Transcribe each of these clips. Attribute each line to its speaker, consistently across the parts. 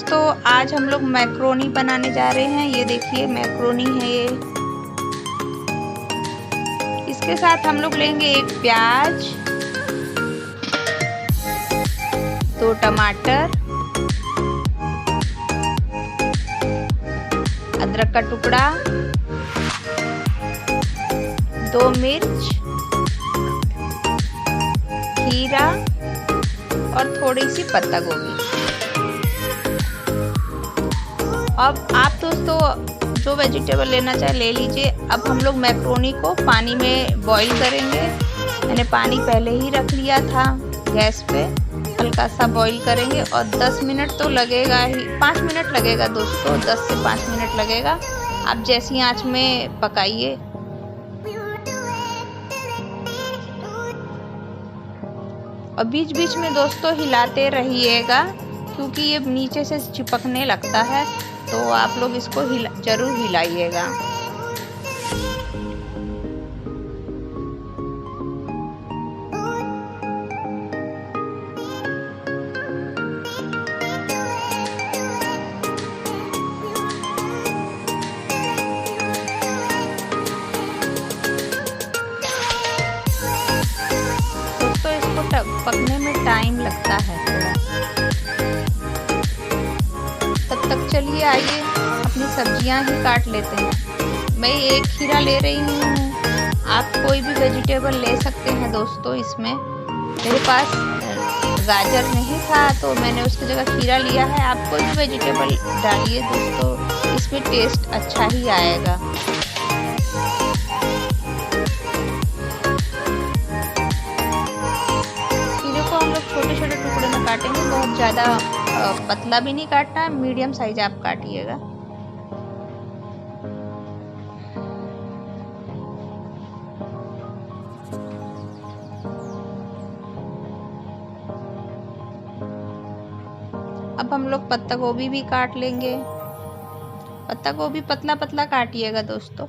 Speaker 1: दोस्तों, आज हम लोग मैक्रोनी बनाने जा रहे हैं। ये देखिए मैक्रोनी है ये। इसके साथ हम लोग लेंगे एक प्याज, 2 टमाटर, अदरक का टुकड़ा, 2 मिर्च, खीरा और थोड़ी सी पत्ता गोभी। अब आप दोस्तों जो वेजिटेबल लेना चाहे ले लीजिए। अब हम लोग मैक्रोनी को पानी में बॉईल करेंगे। मैंने पानी पहले ही रख लिया था गैस पे, हल्का सा बॉईल करेंगे और 10 मिनट तो लगेगा ही, 5 मिनट लगेगा दोस्तों, 10 से 5 मिनट लगेगा। आप जैसी आंच में पकाइए। और बीच बीच में दोस्तों हिलाते रहिएगा, क्योंकि ये नीचे से चिपकने लगता है, तो आप लोग इसको जरूर हिलाइएगा। दोस्तों इसको पकने में टाइम लगता है थोड़ा। तब तक चलिए आइए अपनी सब्जियां ही काट लेते हैं। मैं एक खीरा ले रही हूँ, आप कोई भी वेजिटेबल ले सकते हैं दोस्तों। इसमें मेरे पास गाजर नहीं था तो मैंने उसकी जगह खीरा लिया है। आप कोई भी वेजिटेबल डालिए दोस्तों, इसमें टेस्ट अच्छा ही आएगा। खीरे को हम लोग छोटे छोटे टुकड़े में काटेंगे, बहुत ज़्यादा पतला भी नहीं काटना, मीडियम साइज आप काटिएगा। अब हम लोग पत्ता गोभी भी काट लेंगे। पत्ता गोभी पतला पतला काटिएगा दोस्तों।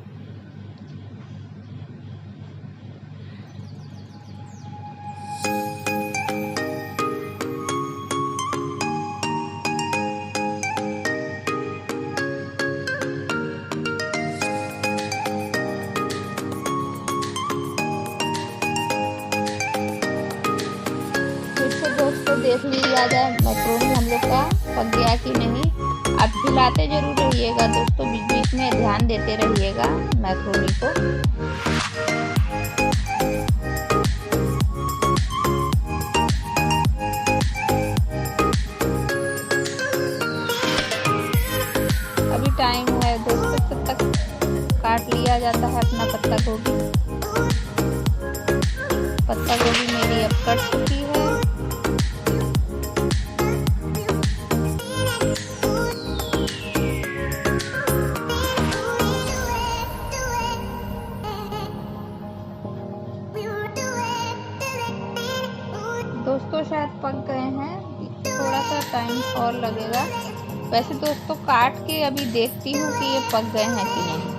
Speaker 1: दोस्तों देख लिया जाए मैक्रोनी हम लोग का पक गया कि नहीं। आप हिलाते जरूर रहिएगा दोस्तों, बीच बीच में ध्यान देते रहिएगा मैक्रोनी को। अभी टाइम है दोस्तों, तब तक काट लिया जाता है अपना पत्ता गोभी। पत्ता गोभी मेरी अब कट चुकी है। दोस्तों शायद पक गए हैं, थोड़ा सा टाइम और लगेगा। वैसे दोस्तों काट के अभी देखती हूँ कि ये पक गए हैं कि नहीं।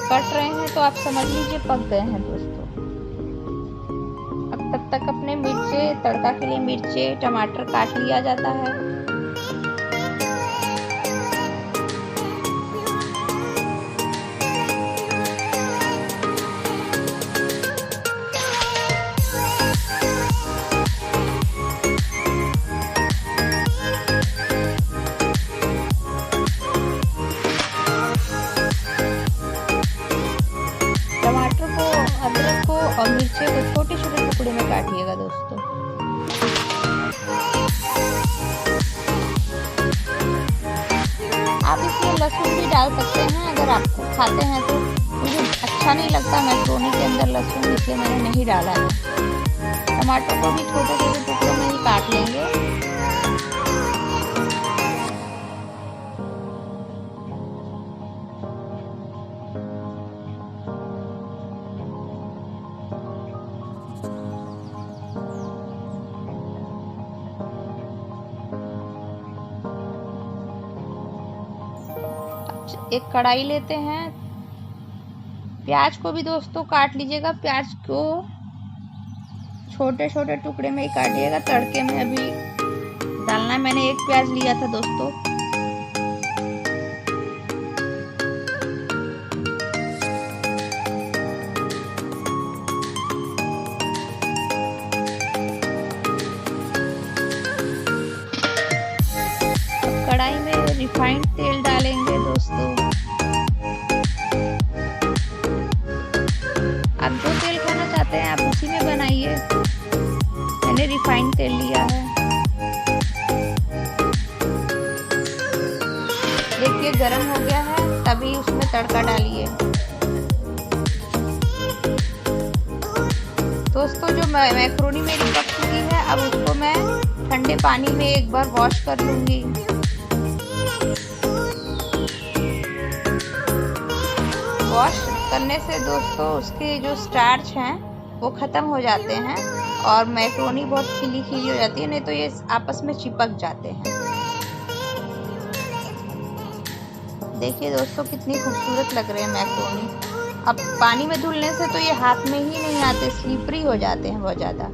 Speaker 1: कट रहे हैं तो आप समझ लीजिए पक गए हैं दोस्तों। अब तब तक अपने मिर्चे, तड़का के लिए मिर्चे टमाटर काट लिया जाता है। टमाटर को, अदरक को और मिर्ची को छोटे छोटे टुकड़े में काटिएगा दोस्तों। आप इसमें लहसुन भी डाल सकते हैं अगर आप खाते हैं तो। मुझे अच्छा नहीं लगता मैक्रोनी के अंदर लहसुन, इसलिए मैंने नहीं डाला है। टमाटर को भी छोटे छोटे टुकड़ों में ही काट लेंगे। एक कढ़ाई लेते हैं, प्याज को भी दोस्तों काट लीजिएगा। प्याज को छोटे छोटे टुकड़े में ही काटिएगा, तड़के में अभी डालना है। मैंने एक प्याज लिया था दोस्तों। अब कढ़ाई में रिफाइंड तेल डालेंगे दोस्तों। आप जो तेल खाना चाहते हैं आप उसी में बनाइए। मैंने रिफाइंड तेल लिया है। देखिए गरम हो गया है, तभी उसमें तड़का डालिए। दोस्तों जो मैक्रोनी मेरी पक चुकी है, अब उसको मैं ठंडे पानी में एक बार वॉश कर लूंगी। वॉश करने से दोस्तों उसके जो स्टार्च हैं वो ख़त्म हो जाते हैं और मैक्रोनी बहुत खिली खिली हो जाती है, नहीं तो ये आपस में चिपक जाते हैं। देखिए दोस्तों कितनी खूबसूरत लग रहे हैं मैक्रोनी। अब पानी में धुलने से तो ये हाथ में ही नहीं आते, स्लिपरी हो जाते हैं बहुत ज़्यादा।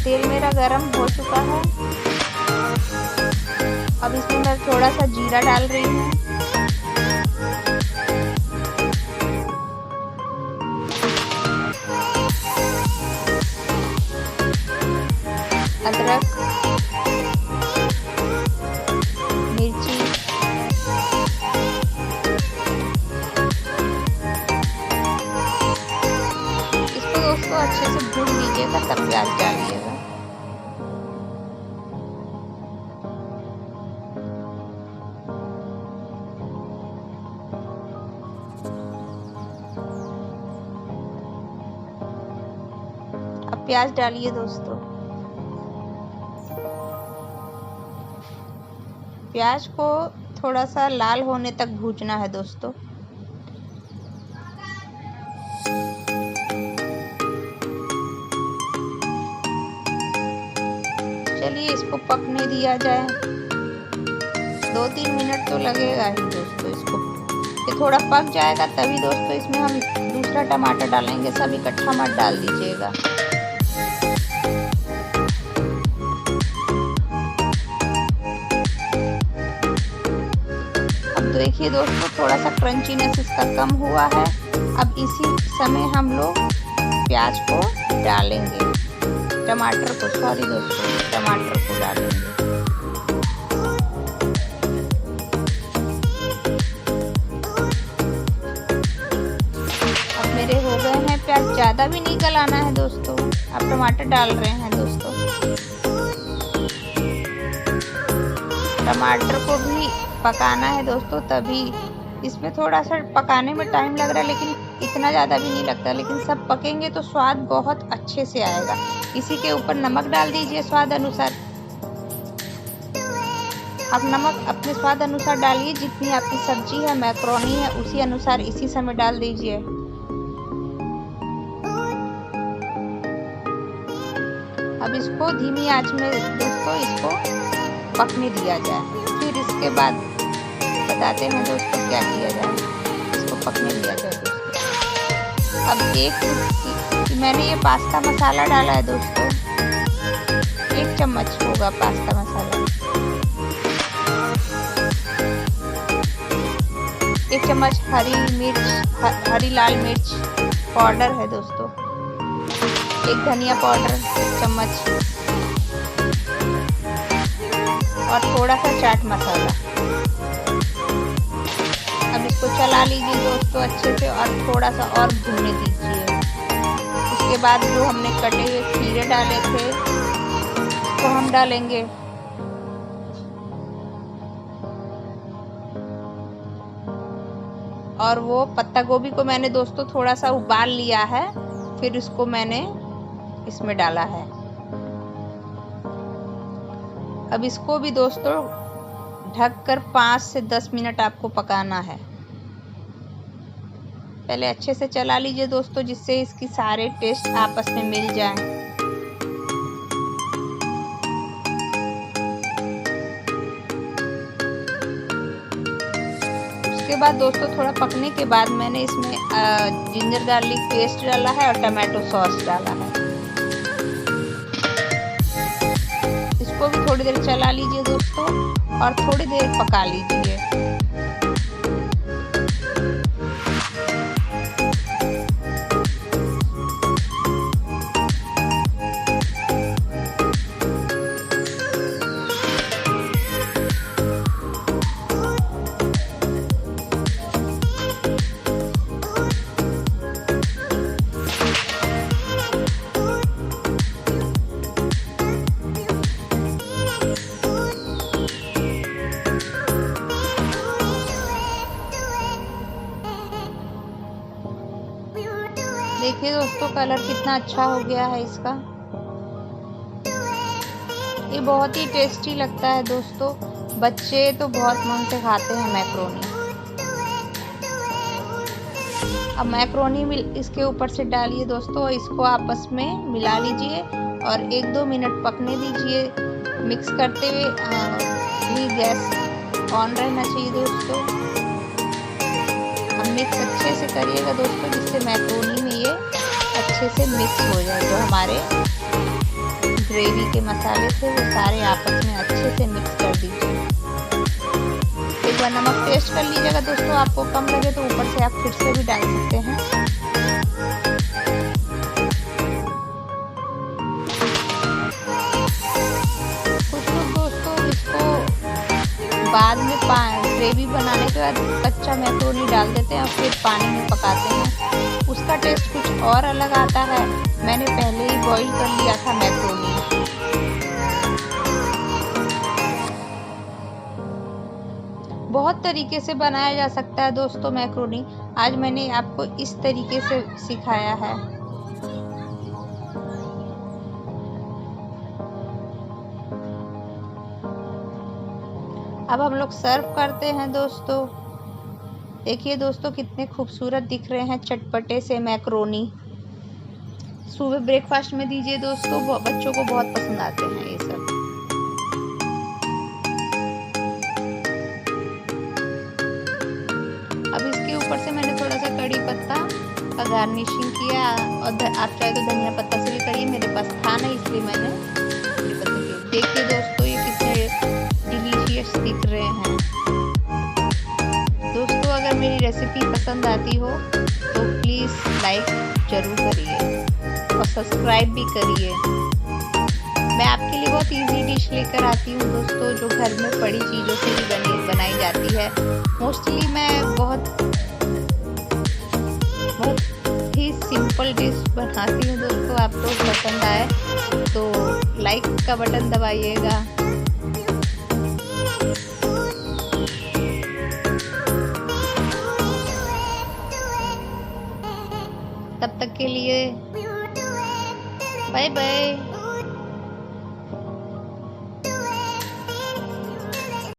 Speaker 1: तेल मेरा गरम हो चुका है। अब इसमें मैं थोड़ा सा जीरा डाल रही हूँ। अदरक, मिर्ची, इसको दोस्तों अच्छे से भून लीजिएगा, तब प्याज डालिएगा। अब प्याज डालिए दोस्तों। प्याज को थोड़ा सा लाल होने तक भूनना है दोस्तों। चलिए इसको पकने दिया जाए। 2-3 मिनट तो लगेगा ही दोस्तों इसको। ये थोड़ा पक जाएगा तभी दोस्तों इसमें हम दूसरा टमाटर डालेंगे। सब इकट्ठा मत डाल दीजिएगा। अब देखिए दोस्तों थोड़ा सा क्रंचीनेस इसका कम हुआ है। अब इसी समय हम लोग प्याज को डालेंगे, टमाटर को, सॉरी दोस्तों, टमाटर को डालेंगे। अब मेरे हो गए हैं प्याज, ज़्यादा भी नहीं गलाना है दोस्तों। अब टमाटर डाल रहे हैं दोस्तों। टमाटर को भी पकाना है दोस्तों, तभी इसमें थोड़ा सा पकाने में टाइम लग रहा है, लेकिन इतना ज़्यादा भी नहीं लगता। लेकिन सब पकेंगे तो स्वाद बहुत अच्छे से आएगा। इसी के ऊपर नमक डाल दीजिए स्वाद अनुसार। आप नमक अपने स्वाद अनुसार डालिए। जितनी आपकी सब्जी है, मैक्रोनी है, उसी अनुसार इसी समय डाल दीजिए। अब इसको धीमी आंच में दोस्तों इसको पकने दिया जाए। फिर इसके बाद बताते हैं दोस्तों क्या किया जाए। इसको पकने दिया जाए दोस्तों। अब मैंने ये पास्ता मसाला डाला है दोस्तों। 1 चम्मच होगा पास्ता मसाला। 1 चम्मच हरी लाल मिर्च पाउडर है दोस्तों। 1 धनिया पाउडर 1 चम्मच और थोड़ा सा चाट मसाला। अब इसको चला लीजिए दोस्तों अच्छे से और थोड़ा सा और भूनने दीजिए। उसके बाद जो हमने कटे हुए खीरे डाले थे उसको हम डालेंगे। और वो पत्ता गोभी को मैंने दोस्तों थोड़ा सा उबाल लिया है, फिर उसको मैंने इसमें डाला है। अब इसको भी दोस्तों ढककर 5 से 10 मिनट आपको पकाना है। पहले अच्छे से चला लीजिए दोस्तों, जिससे इसकी सारे टेस्ट आपस में मिल जाएं। उसके बाद दोस्तों थोड़ा पकने के बाद मैंने इसमें जिंजर गार्लिक पेस्ट डाला है और टमाटो सॉस डाला है। इसको भी थोड़ी देर चला लीजिए दोस्तों और थोड़ी देर पका लीजिए। देखिए दोस्तों कलर कितना अच्छा हो गया है इसका। ये बहुत ही टेस्टी लगता है दोस्तों, बच्चे तो बहुत मन से खाते हैं मैक्रोनी। अब मैक्रोनी इसके ऊपर से डालिए दोस्तों, इसको आपस में मिला लीजिए और 1-2 मिनट पकने दीजिए। मिक्स करते हुए भी गैस ऑन रहना चाहिए दोस्तों। अब मिक्स अच्छे से करिएगा दोस्तों, जिससे मैक्रोनी में ये अच्छे से मिक्स हो जाए। जो हमारे ग्रेवी के मसाले थे वो सारे आपस में अच्छे से मिक्स कर दीजिए। एक बार नमक टेस्ट कर लीजिएगा दोस्तों, आपको कम लगे तो ऊपर से आप फिर से भी डाल सकते हैं। कुछ लोग दोस्तों इसको बाद में ग्रेवी बनाने के बाद कच्चा मैक्रोनी डाल देते हैं और फिर पानी में पकाते हैं। उसका टेस्ट कुछ और अलग आता है। मैंने पहले ही बॉईल कर लिया था मैक्रोनी। बहुत तरीके से बनाया जा सकता है दोस्तों मैक्रोनी। आज मैंने आपको इस तरीके से सिखाया है। अब हम लोग सर्व करते हैं दोस्तों। देखिए दोस्तों कितने खूबसूरत दिख रहे हैं चटपटे से मैक्रोनी। सुबह ब्रेकफास्ट में दीजिए दोस्तों, बच्चों को बहुत पसंद आते हैं ये सब। अब इसके ऊपर से मैंने थोड़ा सा कड़ी पत्ता का गार्निशिंग किया और आप चाहे तो धनिया पत्ता से भी करिए। मेरे पास था नहीं इसलिए मैंने कड़ी पत्ता किया। देखिए दोस्तों ये कितने डिलीशियस दिख रहे हैं। दोस्तों अगर मेरी रेसिपी पसंद आती हो तो प्लीज़ लाइक ज़रूर करिए और सब्सक्राइब भी करिए। मैं आपके लिए बहुत इजी डिश लेकर आती हूँ दोस्तों, जो घर में पड़ी चीज़ों से भी बनाई जाती है। मोस्टली मैं बहुत ही सिंपल डिश बनाती हूँ दोस्तों। आपको पसंद आए तो लाइक का बटन दबाइएगा। तब तक के लिए बाय बाय।